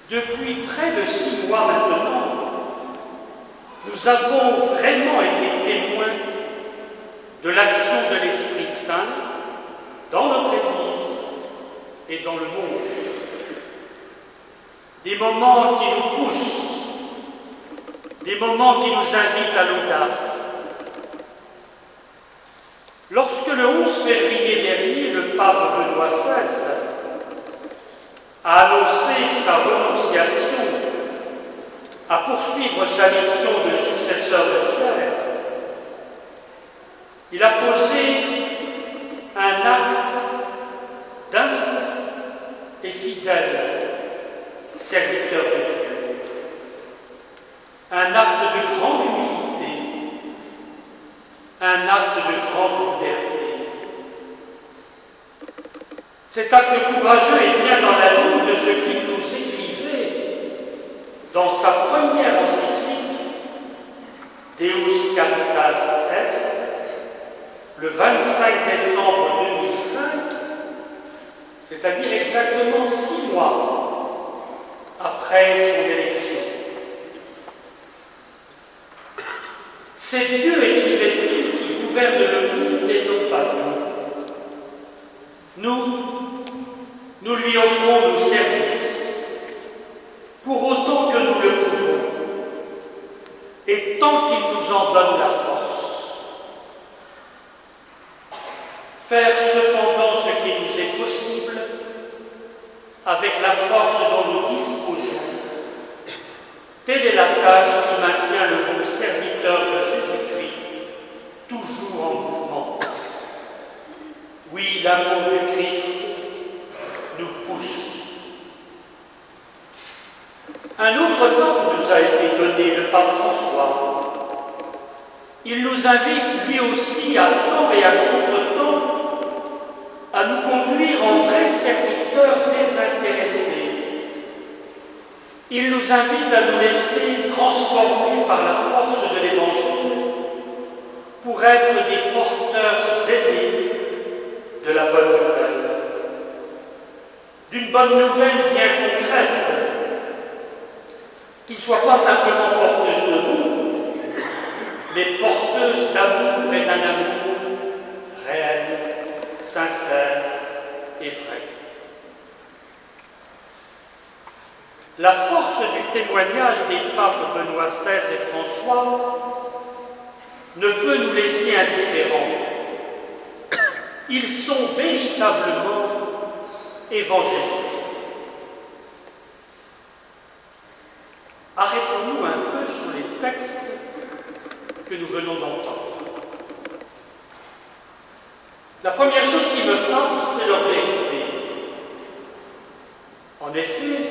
Depuis près de 6 mois maintenant, nous avons vraiment été témoins de l'action de l'Esprit Saint dans notre Église et dans le monde. Des moments qui nous poussent, des moments qui nous invitent à l'audace. Lorsque le 11 février dernier, le pape Benoît XVI a annoncé sa renonciation à poursuivre sa mission de successeur de Pierre, il a posé un acte d'humble et fidèle serviteur de Dieu, un acte de grande humilité, un acte de grande liberté. Cet acte courageux est bien dans la ligne de ce qu'il nous écrivait dans sa première encyclique Deus Caritas Est, le 25 décembre 2005, c'est-à-dire exactement 6 mois après son élection. C'est Dieu, écrivait-il, qui gouverne le monde et non pas nous. Nous lui offrons nos services, pour autant que nous le pouvons, et tant qu'il nous en donne la force. Faire cependant ce qui nous est possible, avec la force dont nous disposons, telle est la tâche qui maintient le bon serviteur de Jésus-Christ toujours en mouvement. Oui, l'amour du Christ nous pousse. Un autre temps nous a été donné, le pape François. Il nous invite lui aussi à temps et à contre-temps à nous conduire en vrais serviteurs désintéressés. Il nous invite à nous laisser transformer par la force de l'Évangile pour être des porteurs aidés de la bonne nouvelle. D'une bonne nouvelle bien concrète, qui ne soit pas simplement porteuse de mots, mais porteuse d'amour et d'un amour réel, sincère et vrai. La force du témoignage des papes Benoît XVI et François ne peut nous laisser indifférents. Ils sont véritablement évangéliques. Arrêtons-nous un peu sur les textes que nous venons d'entendre. La première chose qui me frappe, c'est leur vérité. En effet,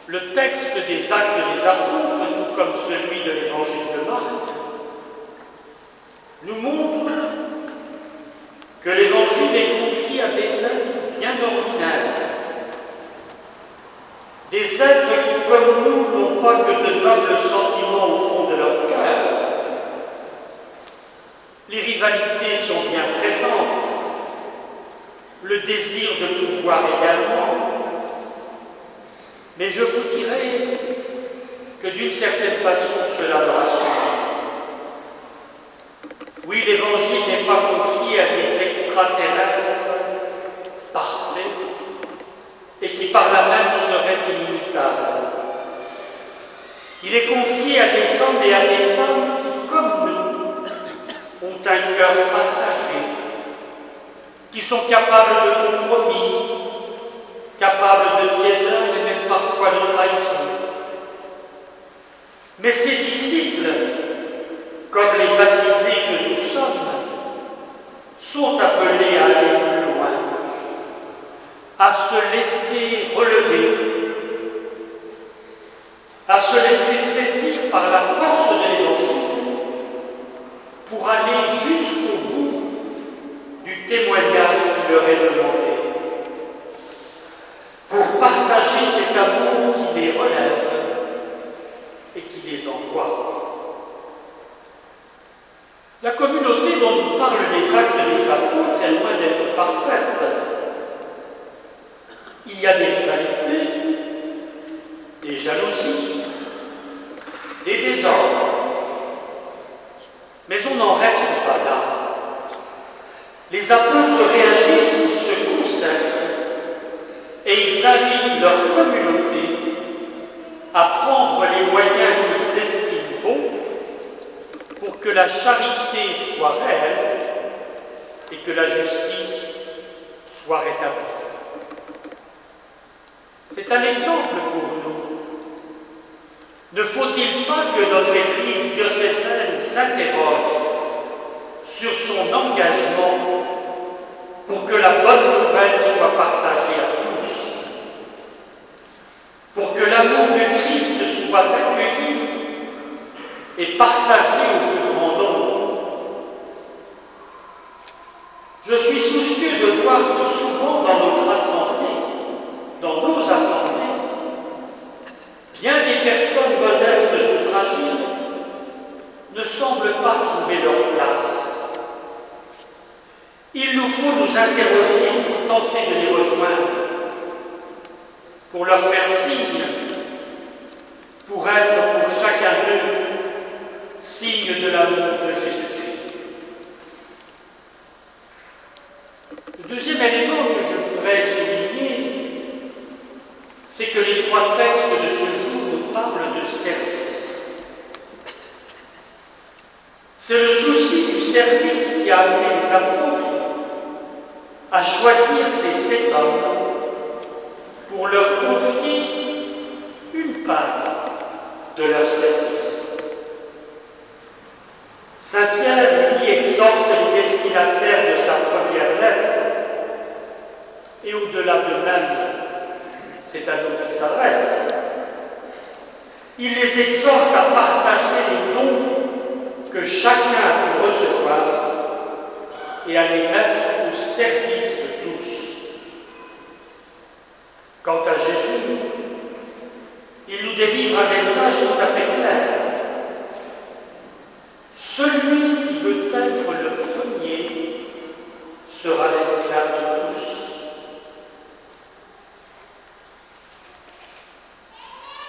le texte des Actes des Apôtres, tout comme celui de l'Évangile de Marc, nous montre que l'Évangile est confié à des êtres bien ordinaires, des êtres qui, comme nous, n'ont pas que de nobles sentiments au fond de leur cœur. Les rivalités sont bien présentes, le désir de pouvoir également, mais je vous dirais que d'une certaine façon, cela me rassure. Oui, l'Évangile n'est pas confié à des extraterrestres parfaits et qui par là même seraient inimitables. Il est confié à des hommes et à des femmes qui, comme nous, ont un cœur partagé, qui sont capables de compromis, capables de tiédeur et même parfois de trahison. Mais ces disciples, comme les baptisés que nous sommes, sont appelés à aller plus loin, à se laisser relever, à se laisser saisir par la force de l'Évangile pour aller jusqu'au bout du témoignage qui leur est demandé, pour partager cet amour qui les relève et qui les envoie. La communauté dont nous parlent les Actes des Apôtres est loin d'être parfaite. Il y a des rivalités, des jalousies, des désordres. Mais on n'en reste pas là. Les apôtres réagissent, ils se consacrent et ils invitent leur communauté à prendre les moyens qu'ils estiment bons pour que la charité soit réelle et que la justice soit rétablie. C'est un exemple pour nous. Ne faut-il pas que notre Église diocésaine s'interroge sur son engagement pour que la bonne nouvelle soit partagée à tous, pour que l'amour du Christ soit accueilli et partagé au plus grand nombre? Je suis soucieux de voir que souvent dans notre assemblée, dans nos assemblées, bien des personnes modestes ou fragiles ne semblent pas trouver leur place. Il nous faut nous interroger pour tenter de les rejoindre, pour leur faire signe, pour être pour chacun d'eux signe de l'amour de Jésus-Christ. Le deuxième élément que je voudrais souligner, c'est que les trois textes de ce jour nous parlent de service. C'est le souci du service qui a amené les apôtres à choisir ces 7 hommes pour leur confier une part de leur service. Saint Pierre lui exhorte les destinataires de sa première lettre, et au-delà d'eux-mêmes, c'est à nous qu'il s'adresse. Il les exhorte à partager les dons que chacun peut recevoir et à les mettre au service de tous. Quant à Jésus, il nous délivre un message tout à fait clair. Celui qui veut être le premier sera l'esclave de tous.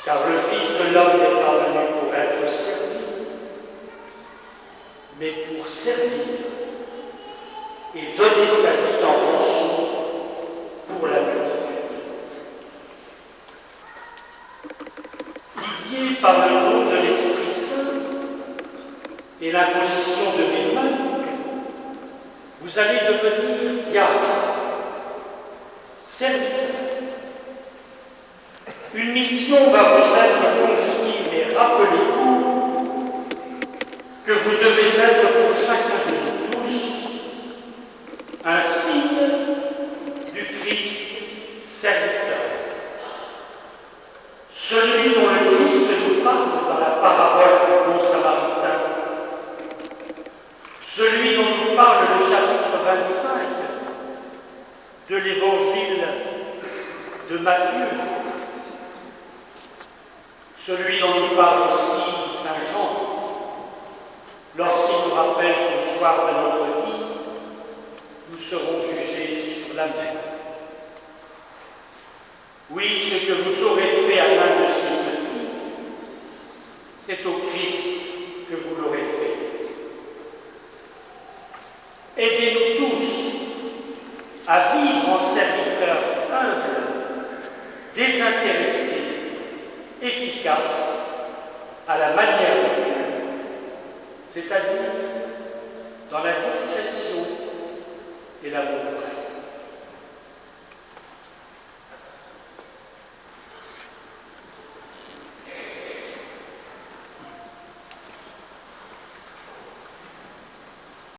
Car le Fils de l'homme n'est pas venu pour être servi, mais pour servir et donner sa vie en rançon pour la multitude. Lié par le don de l'Esprit Saint et l'imposition de mes mains, vous allez devenir diacre, serviteur. Une mission va vous être confiée, mais rappelez-vous que vous devez être pour chacun de nous tous un signe du Christ serviteur. Celui dont le Christ nous parle dans la parabole du bon samaritain. Celui dont nous parle le chapitre 25 de l'évangile de Matthieu. Celui dont nous parle aussi Saint Jean, lorsqu'il nous rappelle qu'au soir de notre vie, nous serons jugés sur la mer. Oui, ce que vous aurez fait à l'un de ces petits, c'est au Christ que vous l'aurez fait. Aidez-nous tous à vivre en serviteurs humbles, désintéressés, efficace à la manière de Dieu, c'est-à-dire dans la discrétion et l'amour vrai.